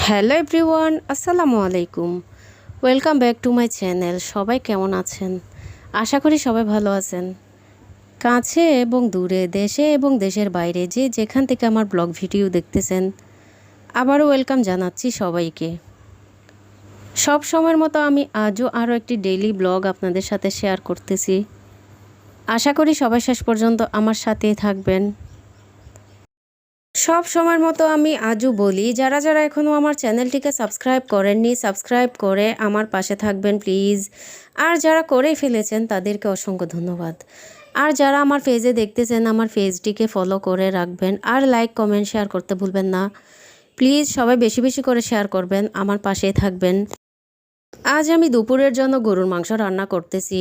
Hello everyone, আসসালামু আলাইকুম। Welcome back to my channel. সবাই কেমন আছেন? আশা করি সবাই ভালো আছেন। কাছে এবং দূরে, দেশে এবং দেশের বাইরে যে যেখান থেকে আমার ব্লগ ভিডিও দেখতেছেন, আবারও ওয়েলকাম জানাচ্ছি সবাইকে। সব সময়ের মতো আমি আজও আরও একটি ডেইলি ব্লগ আপনাদের সাথে শেয়ার করতেছি। আশা করি সবাই শেষ পর্যন্ত আমার সাথেই থাকবেন। সব সময়ের মতো আমি আজও বলি, যারা যারা এখনও আমার চ্যানেলটিকে সাবস্ক্রাইব করেননি, সাবস্ক্রাইব করে আমার পাশে থাকবেন প্লিজ। আর যারা করেই ফেলেছেন তাদেরকে অসংখ্য ধন্যবাদ। আর যারা আমার পেজে দেখতেছেন, আমার পেজটিকে ফলো করে রাখবেন। আর লাইক, কমেন্ট, শেয়ার করতে ভুলবেন না প্লিজ। সবাই বেশি বেশি করে শেয়ার করবেন, আমার পাশেই থাকবেন। আজ আমি দুপুরের জন্য গরুর মাংস রান্না করতেছি।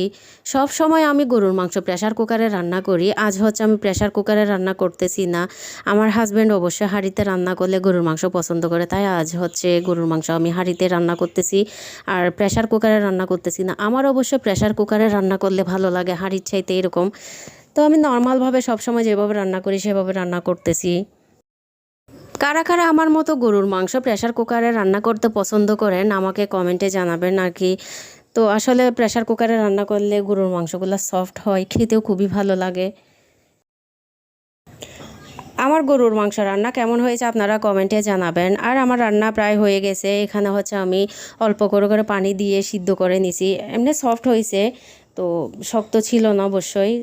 সব সময় আমি গরুর মাংস প্রেশার কুকারে রান্না করি। আজ হচ্ছে আমি প্রেশার কুকারে রান্না করতেছি না। আমার হাজব্যান্ড অবশ্যই হাঁড়িতে রান্না করলে গরুর মাংস পছন্দ করে, তাই আজ হচ্ছে গরুর মাংস আমি হাঁড়িতে রান্না করতেছি আর প্রেশার কুকারে রান্না করতেছি না। আমার অবশ্য প্রেশার কুকারে রান্না করলে ভালো লাগে হাঁড়ির চাইতে এরকম। তো আমি নর্মালভাবে সবসময় যেভাবে রান্না করি সেভাবে রান্না করতেছি। কারা কারা আমার মতো গরুর মাংস প্রেশার কুকারে রান্না করতে পছন্দ করেন আমাকে কমেন্টে জানাবেন আর কি। তো আসলে প্রেশার কুকারে রান্না করলে গরুর মাংসগুলো সফট হয়, খেতেও খুবই ভালো লাগে। আমার গরুর মাংস রান্না কেমন হয়েছে আপনারা কমেন্টে জানাবেন। আর আমার রান্না প্রায় হয়ে গেছে। এখানে হচ্ছে আমি অল্প করে করে পানি দিয়ে সিদ্ধ করে নিছি, এমনি সফট হয়েছে, তো শক্ত ছিল না অবশ্যই।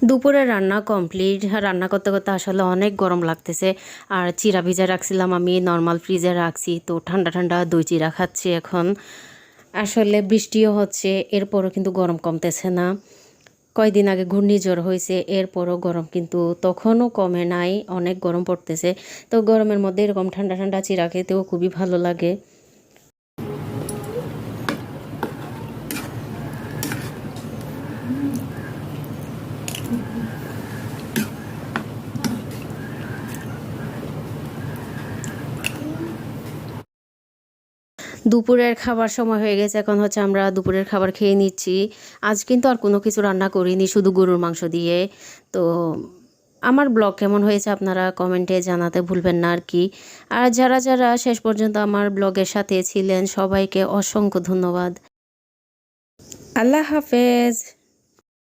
দুপুরে রান্না কমপ্লিট। রান্না করতে করতে আসলে অনেক গরম লাগতেছে। আর চিরা ভিজা রাখছিলাম, আমি নর্মাল ফ্রিজে রাখছি, তো ঠান্ডা ঠান্ডা দই চিরা খাচ্ছি এখন। আসলে বৃষ্টিও হচ্ছে, এরপরও কিন্তু গরম কমতেছে না। কয়দিন আগে ঘূর্ণিঝড় হয়েছে, এরপরও গরম কিন্তু তখনও কমে নাই, অনেক গরম পড়তেছে। তো গরমের মধ্যে এরকম ঠান্ডা ঠান্ডা চিরা খেতেও খুবই ভালো লাগে। দুপুরের খাবার সময় হয়ে গেছে, এখন হচ্ছে আমরা দুপুরের খাবার খেয়ে নিচ্ছি। আজ কিন্তু আর কোনো কিছু রান্না করিনি, শুধু গরুর মাংস দিয়ে। তো আমার ব্লগ কেমন হয়েছে আপনারা কমেন্টে জানাতে ভুলবেন না আর কি। আর যারা যারা শেষ পর্যন্ত আমার ব্লগের সাথে ছিলেন সবাইকে অসংখ্য ধন্যবাদ। আল্লাহ হাফেজ।